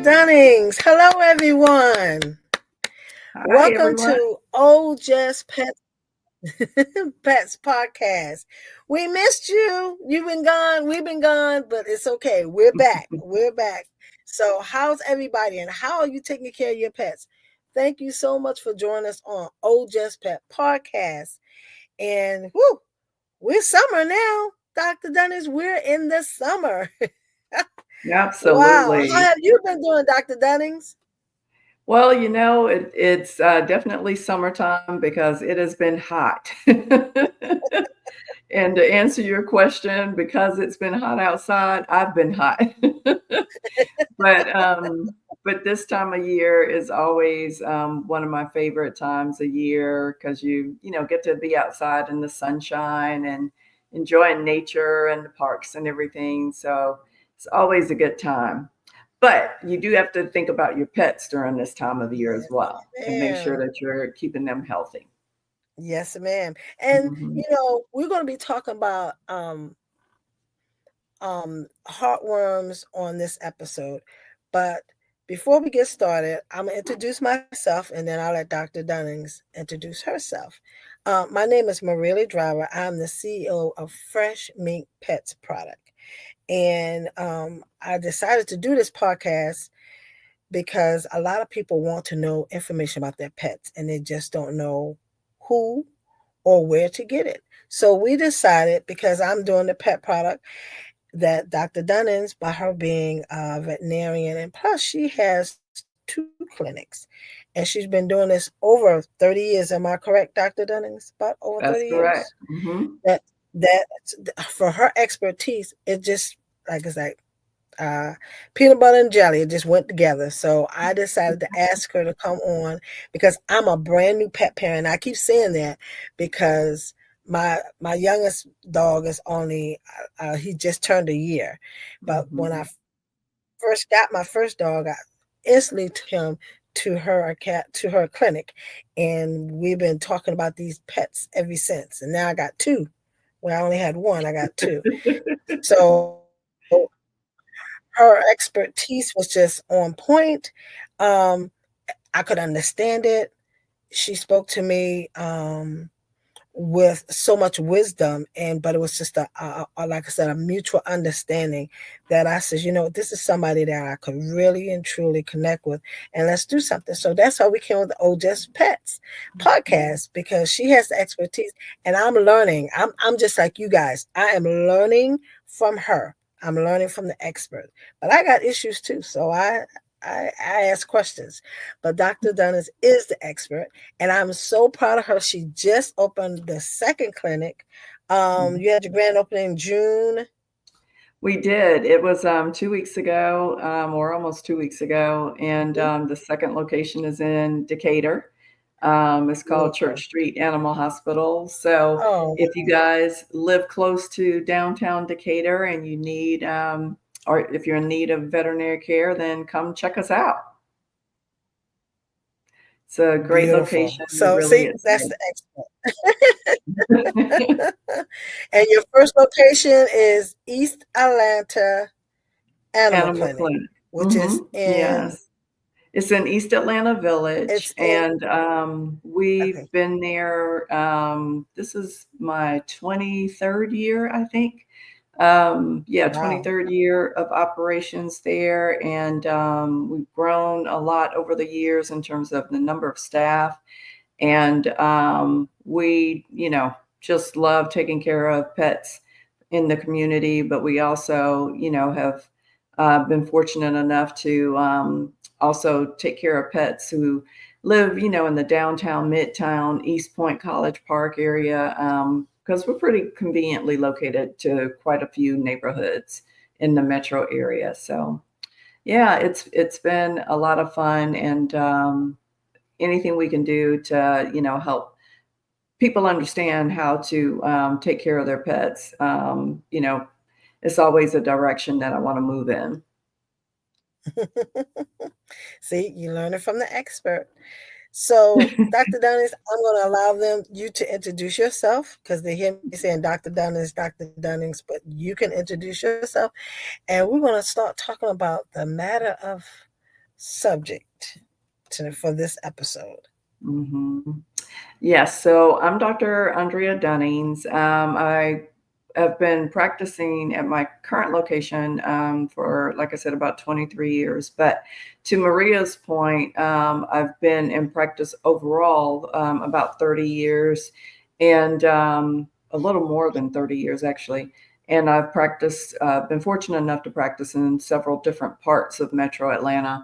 Dunnings. Hello, everyone. Hi, Welcome everyone. to Old Just Pets Podcast. We missed you. You've been gone. We've been gone, but it's okay. We're back. We're back. So, how's everybody, and how are you taking care of your pets? Thank you so much for joining us on Old Just Pet Podcast. And we're summer now, Dr. Dunnings. We're in the summer. Wow. How Absolutely. have you been doing, Dr. Dunnings? Well, it's definitely summertime because it has been hot. And to answer your question, because it's been hot outside, I've been hot. But but this time of year is always one of my favorite times of year because you get to be outside in the sunshine and enjoying nature and the parks and everything. So it's always a good time. But you do have to think about your pets during this time of the year as Yes, well and make sure ma'am. that you're keeping them healthy. Yes, ma'am. And Hmm. we're going to be talking about heartworms on this episode. But before we get started, I'm gonna introduce myself, and then I'll let Dr. Dunnings introduce herself. My name is Marilee Driver. I'm the CEO of Fresh Mink Pets Product, and I decided to do this podcast because a lot of people want to know information about their pets and they just don't know who or where to get it. So we decided, because I'm doing the pet product, that Dr. Dunnings, by her being a veterinarian, and plus she has two clinics, and she's been doing this over 30 years. Am I correct, Dr. Dunnings? About over 30 That's correct. years? Hmm. That that for her expertise, it just like it's like uh, peanut butter and jelly. It just went together. So I decided to ask her to come on because I'm a brand new pet parent. I keep saying that because my youngest dog is only he just turned a year, but when I Hmm. first got my first dog, I instantly took him to her clinic, and we've been talking about these pets ever since. And now I got two. Well, I only had one. I got two. So her expertise was just on point. Um, I could understand it. She spoke to me with so much wisdom, and but it was just like I said, a mutual understanding that I said, this is somebody that I could really and truly connect with, and let's do something. So that's how we came with the Oh Just Pets podcast, because she has the expertise, and I'm learning. I'm just like you guys. I am learning from her. I'm learning from the expert, but I got issues too. So I ask questions, but Dr. Dunners is the expert, and I'm so proud of her. She just opened the second clinic. You had your grand opening in June. We did. It was 2 weeks ago, or almost 2 weeks ago, and Mhm. the second location is in Decatur. It's called Beautiful. Church Street Animal Hospital. So Oh, if you guys live close to downtown Decatur and you need, or if you're in need of veterinary care, then come check us out. It's a great beautiful. location. We're So, really see, that's excited. the expert. And your first location is East Atlanta Animal Animal Clinic, Clinic. which is in, Yes. It's in East Atlanta Village, it's in, and we've okay. been there. This is my 23rd year, I think. Yeah, Wow. 23rd year of operations there, and we've grown a lot over the years in terms of the number of staff, and we just love taking care of pets in the community, but we also have been fortunate enough to also take care of pets who live in the downtown, midtown, East Point, College Park area, because we're pretty conveniently located to quite a few neighborhoods in the metro area. So yeah, it's been a lot of fun, and anything we can do to help people understand how to take care of their pets, it's always a direction that I want to move in. See, you learn it from the expert. So, Dr. Dunnings, I'm going to allow you to introduce yourself because they hear me saying Dr. Dunnings, but you can introduce yourself. And we're going to start talking about the matter of subject for this episode. Mm-hmm. Yes, so I'm Dr. Andrea Dunnings. I have been practicing at my current location for, like I said, about 23 years. But to Maria's point, I've been in practice overall about 30 years and a little more than 30 years, actually. And I've been fortunate enough to practice in several different parts of Metro Atlanta.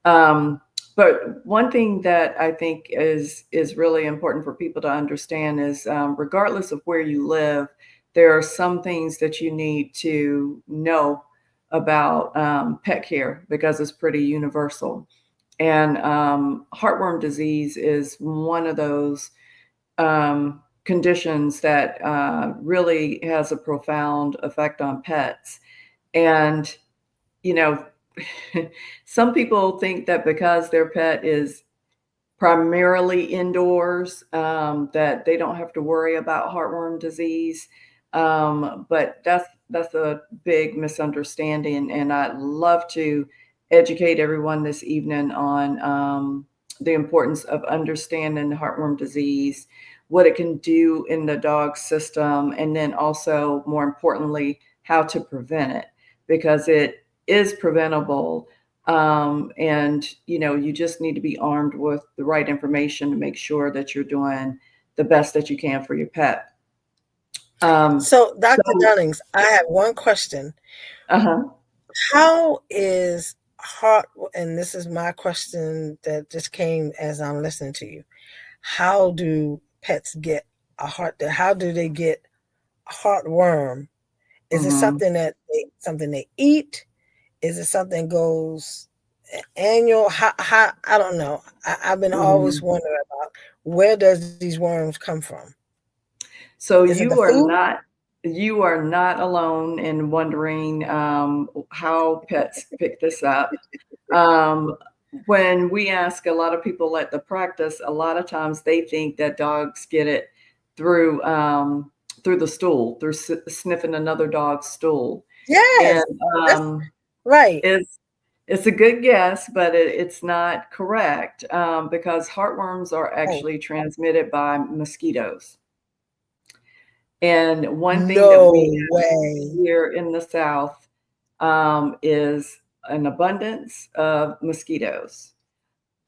Um, but one thing that I think is really important for people to understand is, regardless of where you live, there are some things that you need to know about pet care because it's pretty universal. And heartworm disease is one of those conditions that really has a profound effect on pets. And you know, some people think that because their pet is primarily indoors, that they don't have to worry about heartworm disease. But that's a big misunderstanding, and I'd love to educate everyone this evening on the importance of understanding heartworm disease, what it can do in the dog system, and then also, more importantly, how to prevent it because it is preventable. And you just need to be armed with the right information to make sure that you're doing the best that you can for your pet. So, So, Dr. Dunnings, I have one question. uh-huh. How is heart, and this is my question that just came as I'm listening to you. How do pets get how do they get heartworm? Is it Hmm. something they eat? Is it something goes annual? How I don't know. I've been always Hmm. wondering about where does these worms come from? So Is it the food? you are not alone in wondering how pets pick this up. Um, when we ask a lot of people at the practice, a lot of times they think that dogs get it through through the stool, through sniffing another dog's stool, and Yes, that's um, right. it's it's a good guess, but it's not correct because heartworms are Oh, actually transmitted by mosquitoes. And one thing that we no have way. here in the South is an abundance of mosquitoes.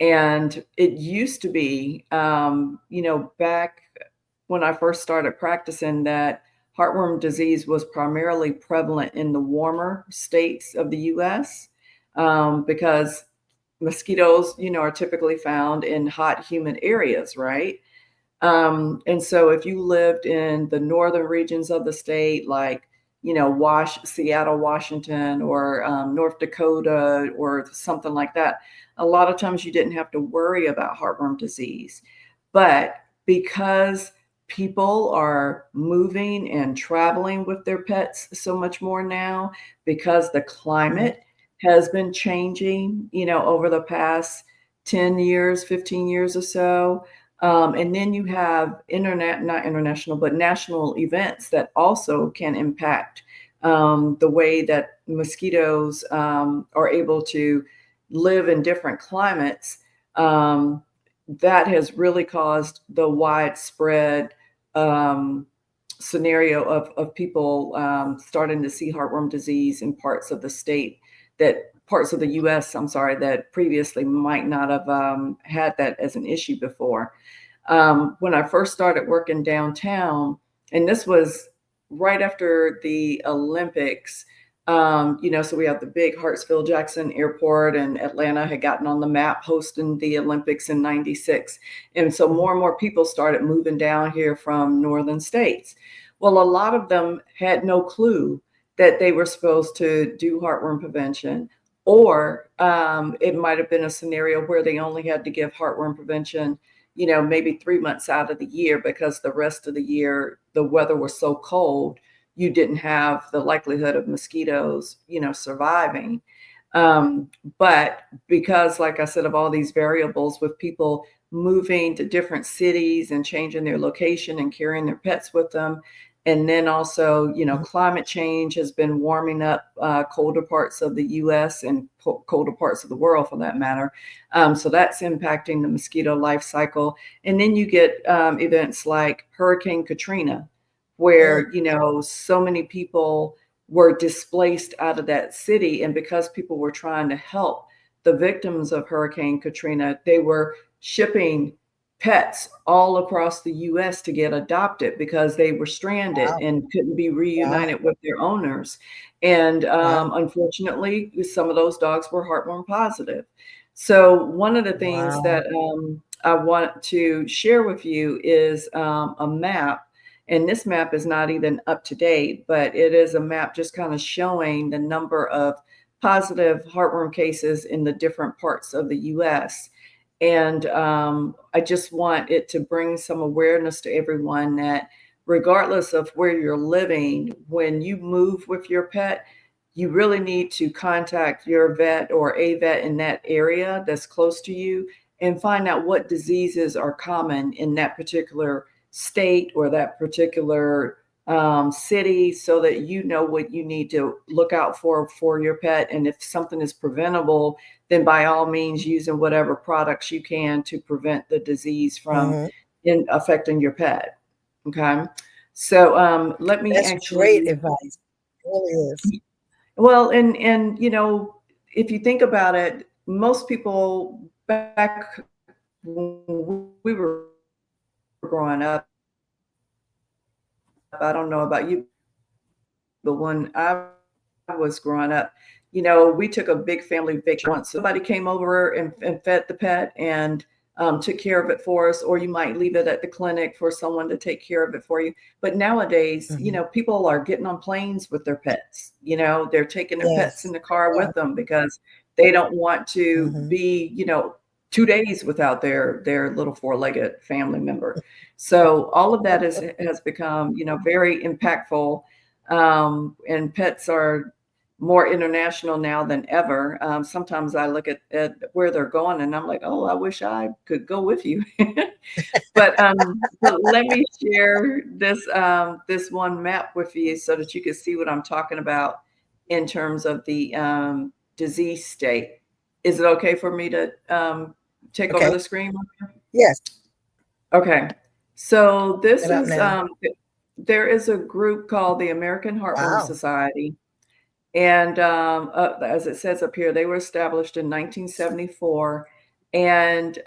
And it used to be, back when I first started practicing, that heartworm disease was primarily prevalent in the warmer states of the US because mosquitoes, are typically found in hot, humid areas, right? And so if you lived in the northern regions of the state, like, Seattle, Washington, or North Dakota, or something like that, a lot of times you didn't have to worry about heartworm disease. But because people are moving and traveling with their pets so much more now, because the Mhm. climate has been changing, over the past 10 years, 15 years or so, and then you have not international, but national events that also can impact the way that mosquitoes are able to live in different climates. Um, that has really caused the widespread um, scenario of people starting to see heartworm disease in parts of the state that parts of the US, I'm sorry, that previously might not have had that as an issue before. When I first started working downtown, and this was right after the Olympics. So we have the big Hartsfield Jackson Airport, and Atlanta had gotten on the map hosting the Olympics in '96. And so Mhm. more and more people started moving down here from northern states. Well, a lot of them had no clue that they were supposed to do heartworm prevention, or it might have been a scenario where they only had to give heartworm prevention, maybe 3 months out of the year because the rest of the year the weather was so cold, you didn't have the likelihood of mosquitoes, surviving. But because, like I said, of all these variables with people moving to different cities and changing their location and carrying their pets with them, And then also, climate change has been warming up colder parts of the U.S. and colder parts of the world, for that matter. So that's impacting the mosquito life cycle. And then you get events like Hurricane Katrina, Mm. where so many people were displaced out of that city, and because people were trying to help the victims of Hurricane Katrina, they were shipping pets all across the US to get adopted because they were stranded Wow. and couldn't be Wow. reunited with their owners. And Wow. unfortunately, some of those dogs were heartworm positive. So, one of the things Wow. that I want to share with you is a map. And this map is not even up to date, but it is a map just kind of showing the number of positive heartworm cases in the different parts of the US. And I just want it to bring some awareness to everyone that regardless of where you're living, when you move with your pet, you really need to contact your vet or a vet in that area that's close to you and find out what diseases are common in that particular state or that particular city, so that you know what you need to look out for your pet. And if something is preventable, then by all means using whatever products you can to prevent the disease from Hmm. affecting your pet. Okay. So let me That's great actually, advice. It really is. well, and if you think about it, most people back when we were growing up, I don't know about you, but when I was growing up, when somebody came over and fed the pet, and took care of it for us, or you might leave it at the clinic for someone to take care of it for you. But nowadays, people are getting on planes with their pets. They're taking their pets in the car with them Hmm. because they don't want to be, Yes. they don't want to be, Hmm. 2 days without their little four-legged family member. So all of that has become, very impactful. And pets are more international now than ever. Sometimes I look at where they're going and I'm like, oh, I wish I could go with you. But let me share this one map with you so that you can see what I'm talking about in terms of the disease state. Is it okay for me to take over Okay. the screen? Yes. Okay. So this Get up is now. there is a group called the American Heartworm Wow. Society, and as it says up here, they were established in 1974, and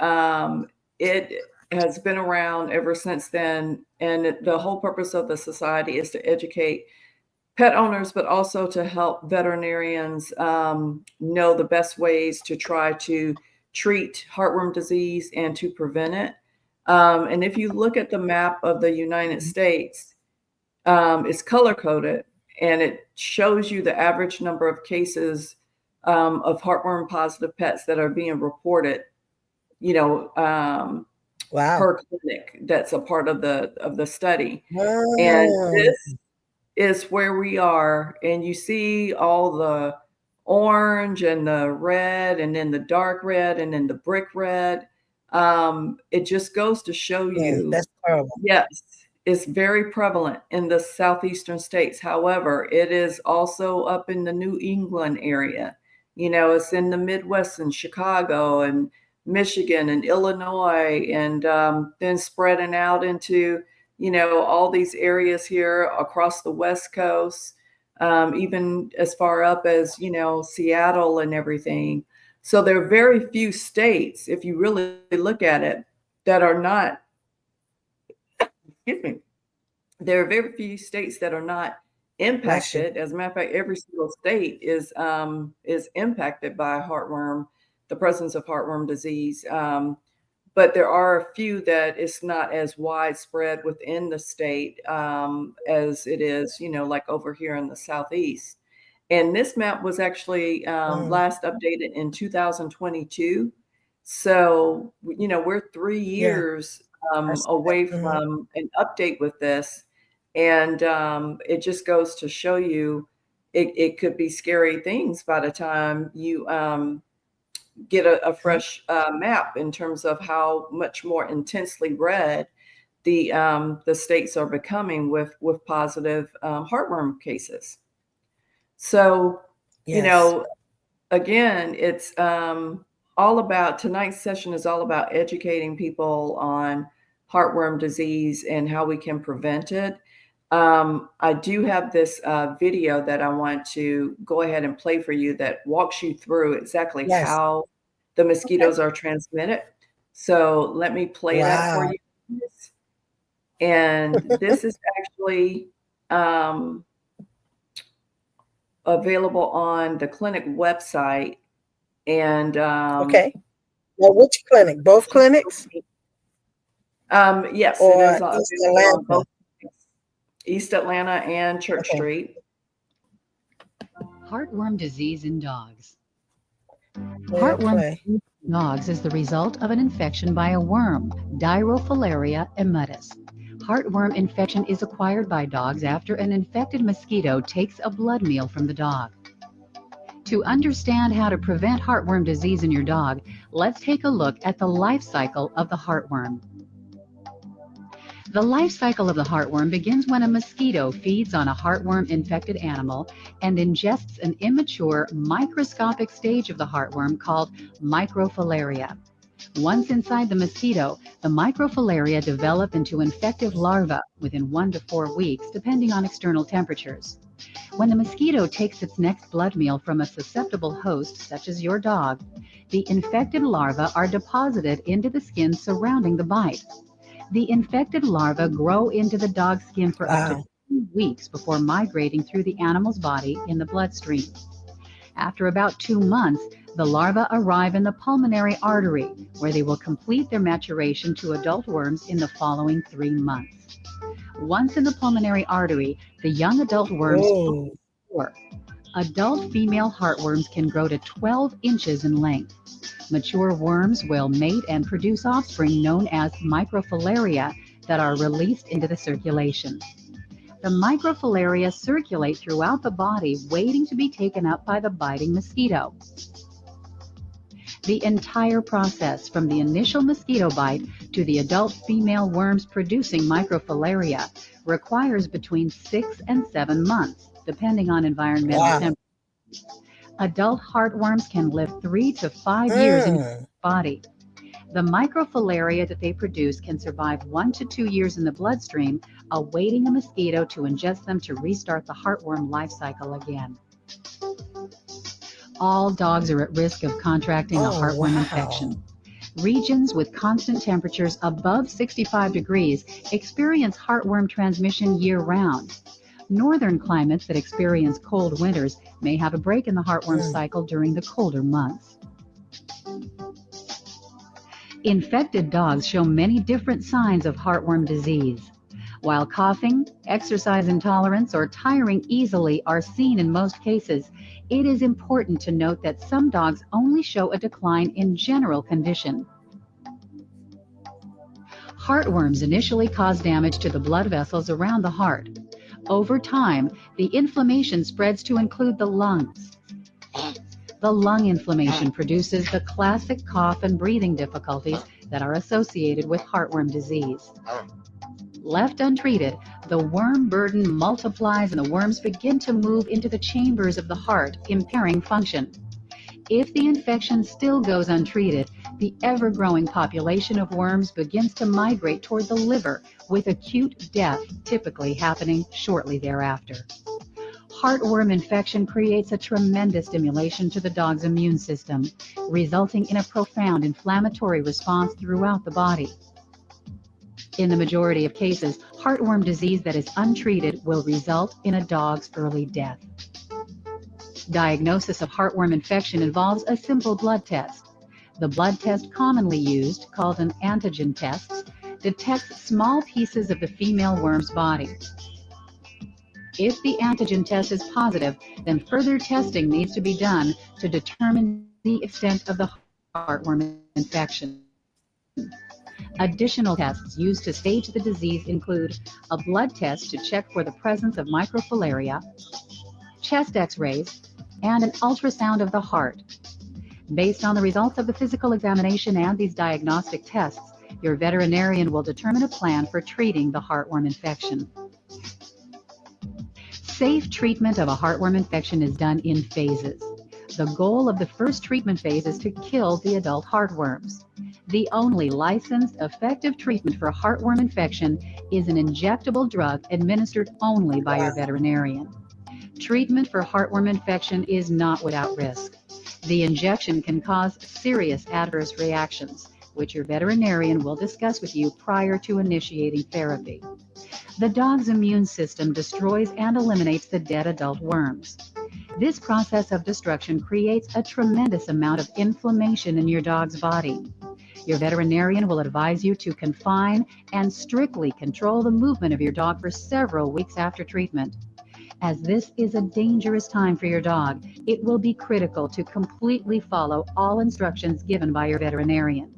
it has been around ever since then. And the whole purpose of the society is to educate pet owners, but also to help veterinarians know the best ways to try to treat heartworm disease and to prevent it. And if you look at the map of the United States, it's color coded, and it shows you the average number of cases of heartworm positive pets that are being reported, you know, um, Wow. per clinic that's a part of the study. And Mm. this is where we are, and you see all the orange and the red and then the dark red and then the brick red. It just goes to show Mm. you, That's horrible. yes, it's very prevalent in the southeastern states. However, it is also up in the New England area. It's in the Midwest and Chicago and Michigan and Illinois, and then spreading out into all these areas here across the West Coast, even as far up as, Seattle and everything. So there are very few states, if you really look at it, that are not, excuse me, there are very few states that are not Bless you. impacted. As a matter of fact, every single state is impacted by heartworm, the presence of heartworm disease. But there are a few that it's not as widespread within the state as it is, like over here in the southeast. And this map was actually Mm. last updated in 2022. So, we're three Yeah. years I see away that. Hmm. from an update with this. And it just goes to show you it could be scary things by the time you get a fresh map in terms of how much more intensely red the states are becoming with positive heartworm cases. So, you Yes. know, again, it's all about tonight's session is all about educating people on heartworm disease and how we can prevent it. I do have this video that I want to go ahead and play for you that walks you through exactly Yes. how the Okay. mosquitoes are transmitted. So let me play that for Wow. you. And this is actually um, available on the clinic website. And Okay. Now, which clinic? Both clinics yes, it is or East available on Atlanta? both East Atlanta and Church Okay. Street. Heartworm disease in dogs. Yeah, Heartworm play. disease in dogs is the result of an infection by a worm, Dirofilaria immutus. Heartworm infection is acquired by dogs after an infected mosquito takes a blood meal from the dog. To understand how to prevent heartworm disease in your dog, let's take a look at the life cycle of the heartworm. The life cycle of the heartworm begins when a mosquito feeds on a heartworm-infected animal and ingests an immature, microscopic stage of the heartworm called microfilaria. Once inside the mosquito, the microfilaria develop into infective larvae within 1 to 4 weeks, depending on external temperatures. When the mosquito takes its next blood meal from a susceptible host, such as your dog, the infected larvae are deposited into the skin surrounding the bite. The infected larvae grow into the dog's skin for up to Wow. 2 weeks before migrating through the animal's body in the bloodstream. After about 2 months, the larvae arrive in the pulmonary artery, where they will complete their maturation to adult worms in the following 3 months. Once in the pulmonary artery, the young adult worms Oh, mature. Adult female heartworms can grow to 12 inches in length. Mature worms will mate and produce offspring known as microfilaria that are released into the circulation. The microfilaria circulate throughout the body, waiting to be taken up by the biting mosquito. The entire process, from the initial mosquito bite to the adult female worms producing microfilaria, requires between 6 and 7 months, depending on environmental wow. temperature. Adult heartworms can live 3 to 5 years in your Mm. body. The microfilaria that they produce can survive 1 to 2 years in the bloodstream, awaiting a mosquito to ingest them to restart the heartworm life cycle again. All dogs are at risk of contracting a Oh, heartworm wow. infection. Regions with constant temperatures above 65 degrees experience heartworm transmission year-round. Northern climates that experience cold winters may have a break in the heartworm Mm. cycle during the colder months. Infected dogs show many different signs of heartworm disease. While coughing, exercise intolerance, or tiring easily are seen in most cases, it is important to note that some dogs only show a decline in general condition. Heartworms initially cause damage to the blood vessels around the heart. Over time, the inflammation spreads to include the lungs. The lung inflammation produces the classic cough and breathing difficulties that are associated with heartworm disease. Left untreated, the worm burden multiplies and the worms begin to move into the chambers of the heart, impairing function. If the infection still goes untreated, the ever-growing population of worms begins to migrate toward the liver, with acute death typically happening shortly thereafter. Heartworm infection creates a tremendous stimulation to the dog's immune system, resulting in a profound inflammatory response throughout the body. In the majority of cases, heartworm disease that is untreated will result in a dog's early death. Diagnosis of heartworm infection involves a simple blood test. The blood test commonly used, called an antigen test, detects small pieces of the female worm's body. If the antigen test is positive, then further testing needs to be done to determine the extent of the heartworm infection. Additional tests used to stage the disease include a blood test to check for the presence of microfilaria, chest x-rays, and an ultrasound of the heart. Based on the results of the physical examination and these diagnostic tests, Your veterinarian will determine a plan for treating the heartworm infection. Safe treatment of a heartworm infection is done in phases. The goal of the first treatment phase is to kill the adult heartworms. The only licensed, effective treatment for heartworm infection is an injectable drug administered only by your veterinarian. Treatment for heartworm infection is not without risk. The injection can cause serious adverse reactions, which your veterinarian will discuss with you prior to initiating therapy. The dog's immune system destroys and eliminates the dead adult worms. This process of destruction creates a tremendous amount of inflammation in your dog's body. Your veterinarian will advise you to confine and strictly control the movement of your dog for several weeks after treatment. As this is a dangerous time for your dog, it will be critical to completely follow all instructions given by your veterinarian.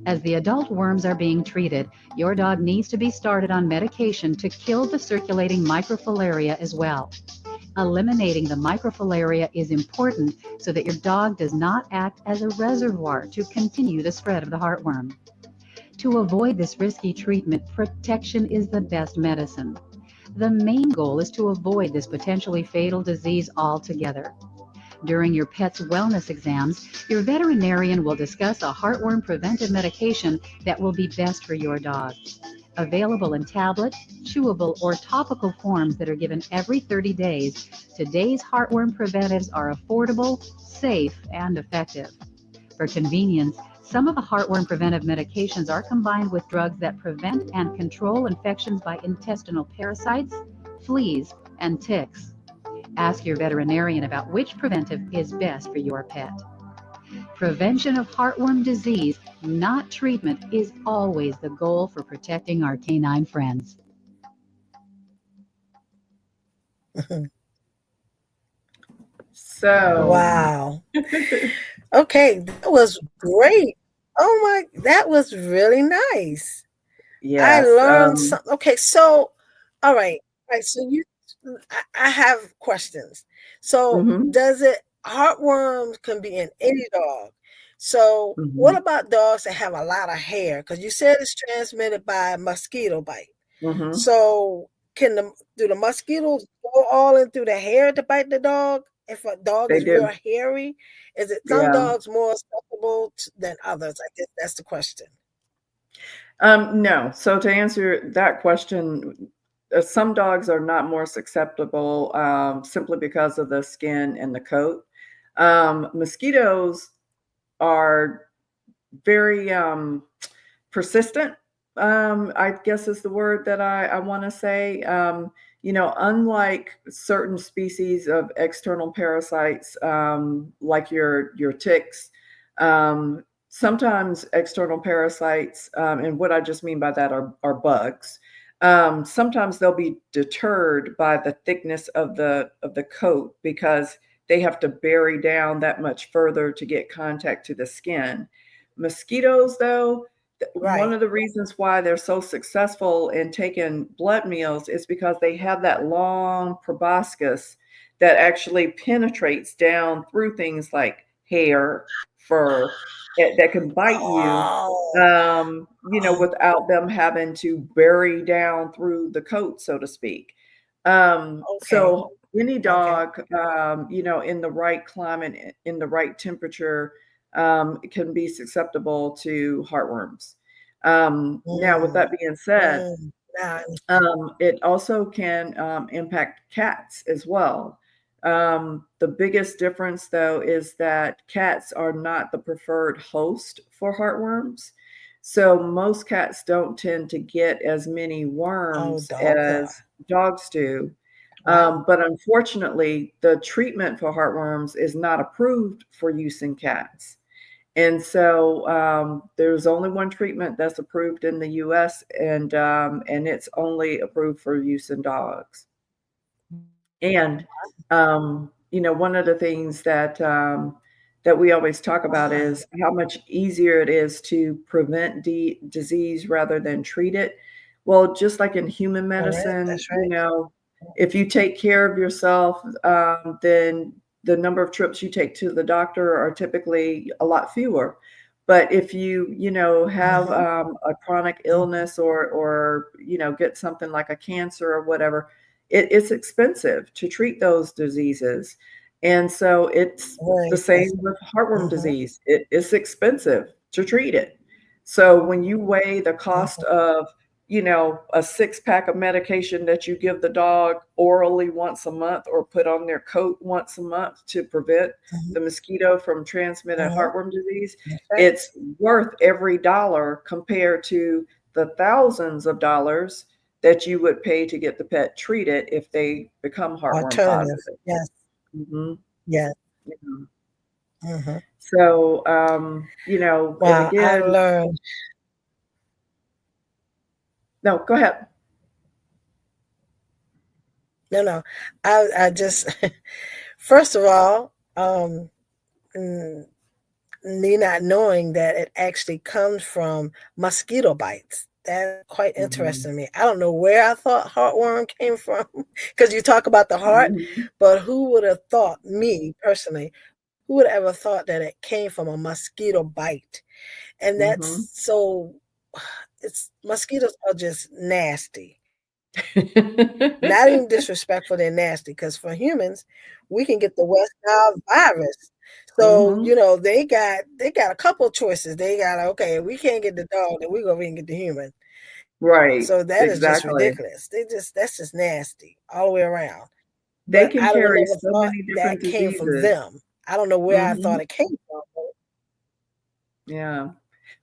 As the adult worms are being treated, your dog needs to be started on medication to kill the circulating microfilaria as well. Eliminating the microfilaria is important so that your dog does not act as a reservoir to continue the spread of the heartworm. To avoid this risky treatment, protection is the best medicine. The main goal is to avoid this potentially fatal disease altogether. During your pet's wellness exams, your veterinarian will discuss a heartworm preventive medication that will be best for your dog. Available in tablet, chewable, or topical forms that are given every 30 days, today's heartworm preventives are affordable, safe, and effective. For convenience, some of the heartworm preventive medications are combined with drugs that prevent and control infections by intestinal parasites, fleas, and ticks. Ask your veterinarian about which preventive is best for your pet. Prevention of heartworm disease, not treatment, is always the goal for protecting our canine friends. So, Wow. Okay, that was great. Oh my, that was really nice. I yes. learned something. Okay, so all right, all right. So I have questions. So Mhm, does it heartworms can be in any dog? So what mhm, about dogs that have a lot of hair? Because you said it's transmitted by mosquito bite. mhm. So do the mosquitoes go all in through the hair to bite the dog? If a dog They is real do. hairy, is it some Yeah. dogs more susceptible than others? I guess that's the question. No. So to answer that question, some dogs are not more susceptible simply because of the skin and the coat. Mosquitoes are very persistent. I guess is the word that I want to say. Unlike certain species of external parasites, like your ticks, sometimes external parasites, and what I just mean by that are bugs. Sometimes they'll be deterred by the thickness of the coat because they have to bury down that much further to get contact to the skin. Mosquitoes, though, one Right. of the reasons why they're so successful in taking blood meals is because they have that long proboscis that actually penetrates down through things like hair, fur, that can bite you, Oh, without them having to bury down through the coat, so to speak. okay. So any Okay. dog, in the right climate, in the right temperature, can be susceptible to heartworms. Now, with Mm, that being said, mm. Now it also can impact cats as well. The biggest difference, though, is that cats are not the preferred host for heartworms. So most cats don't tend to get as many oh, worms dogs are. as dogs do. Wow. But unfortunately, the treatment for heartworms is not approved for use in cats. And so there's only one treatment that's approved in the U.S. and it's only approved for use in dogs. And one of the things that we always talk about Wow. is how much easier it is to prevent disease rather than treat it. Well, just like in human Correct. medicine, That's right. if you take care of yourself, then the number of trips you take to the doctor are typically a lot fewer. But if you have Mm-hmm. a chronic Mm-hmm. illness or get something like a cancer or whatever, it's expensive to treat those diseases. And so it's Very the same expensive. with heartworm Mm-hmm. disease. It's expensive to treat it. So when you weigh the cost Mm-hmm. of, a six-pack of medication that you give the dog orally once a month or put on their coat once a month to prevent Mm-hmm. the mosquito from transmitting Mm-hmm. heartworm disease, That's right. it's worth every dollar compared to the thousands of dollars that you would pay to get the pet treated if they become heartworm Alternative. positive. Yes. hmm Yes. Yeah. Mm-hmm. So, and Wow. I again, learned. no, go ahead. No. I just first of all, mm, me not knowing that it actually comes from mosquito bites. That's quite hmm interesting to me. I don't know where I thought heartworm came from because you talk about the heart, hmm but who would have thought, me personally, who would have ever thought that it came from a mosquito bite? And hmm that's so, it's mosquitoes are just nasty. Not even disrespectful, they're nasty. Because for humans, we can get the West Nile virus. So, hmm they got a couple of choices. They got, okay, we can't get the dog, then we go over and get the human. Right, So that is just exactly. ridiculous. That's just nasty all the way around. They But can I would carry never so thought many different that came from diseases. them. I don't know where I thought hmm it came from. Yeah.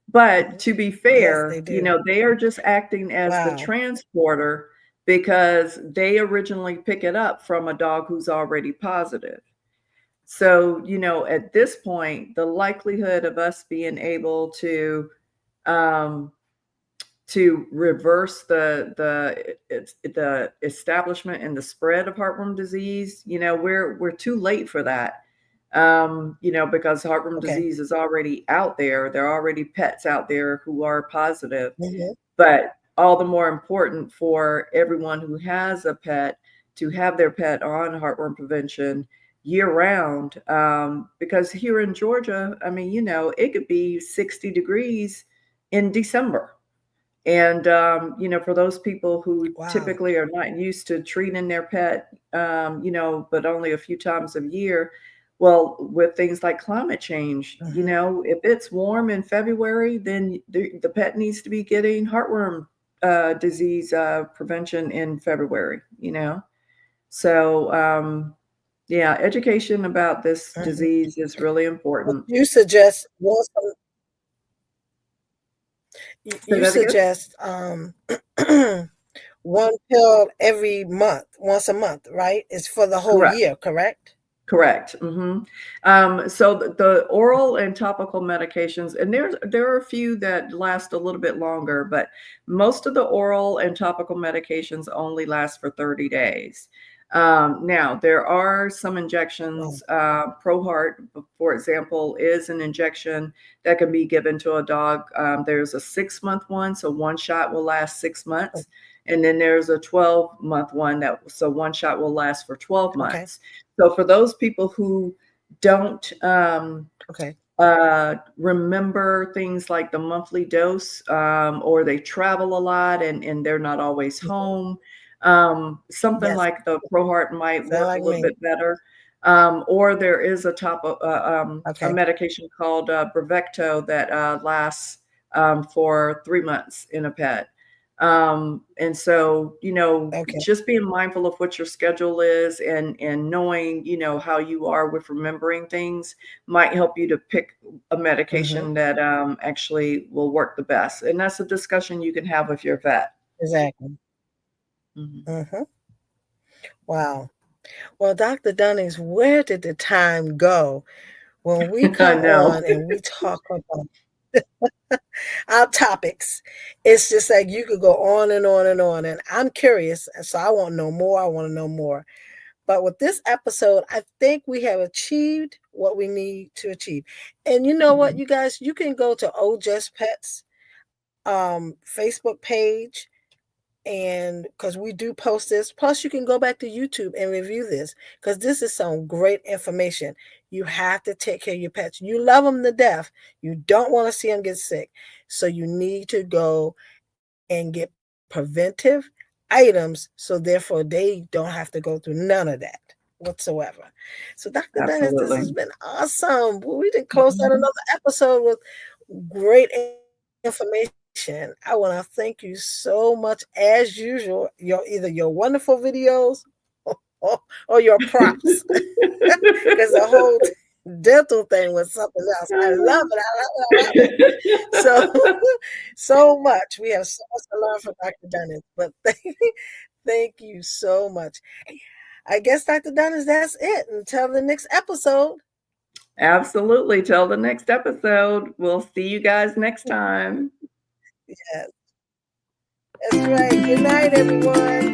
But Mhm. to be Yes, they fair, do. they are just acting as the Wow. transporter because they originally pick it up from a dog who's already positive. So, at this point, the likelihood of us being able um, to reverse the establishment and the spread of heartworm disease, we're too late for that. Because heartworm Okay. disease is already out there. There are already pets out there who are positive. Hmm. But all the more important for everyone who has a pet to have their pet on heartworm prevention year round. Because here in Georgia, I mean, it could be 60 degrees in December. And, for those people who Wow. typically are not used to treating their pet, but only a few times a year, well, with things like climate change, Hmm. if it's warm in February, then the pet needs to be getting heartworm disease prevention in February. So, yeah, education about this Hmm. disease is really But important. you suggest once Say you that again? suggest one pill every month, once a month, right? It's for the whole Correct. year, correct? Correct. So the oral and topical medications, and there are a few that last a little bit longer, but most of the oral and topical medications only last for 30 days. Now, there are some Oh, injections. ProHeart, for example, is an injection that can be given to a dog. There's a 6-month one, so one shot will last 6 months. And then there's a 12-month one so one shot will last for 12 okay, months. So for those people who don't okay. remember things like the monthly dose, or they travel a lot and they're not always Mhm. home, something Yes, like the ProHeart might sound work a like little me. bit better. Or there is a Okay. medication called Brevecto that lasts for 3 months in a pet. And so, Okay. just being mindful of what your schedule is and knowing, how you are with remembering things might help you to pick a Hmm. medication that actually will work the best. And that's a discussion you can have with your vet. Exactly. Mhm. Hmm. Wow. Well, Dr. Dunnings, where did the time go when we I come know. on and we talk about our topics? It's just like you could go on and on and on. And I'm curious, and so I want to know more. I want to know more. But with this episode, I think we have achieved what we need to achieve. And you know what, Mhm. you guys, you can go to Oh Just Pets Facebook page And because we do post this, plus you can go back to YouTube and review this, because this is some great information. You have to take care of your pets. You love them to death. You don't want to see them get sick. So you need to go and get preventive items, so therefore they don't have to go through none of that whatsoever. So Dr. Dunnings, this has Absolutely. been awesome. We didn't close out another episode with great information. I want to thank you so much, as usual. Either your wonderful videos or your props, because the whole dental thing was something else. I love it. I love it. I love it. So, so much. We have so much to learn from Dr. Dunnings. But thank you so much. I guess, Dr. Dunnings, that's it. Until the next episode. Absolutely. Till the next episode. We'll see you guys next time. Yes. That's right. Good night, everyone.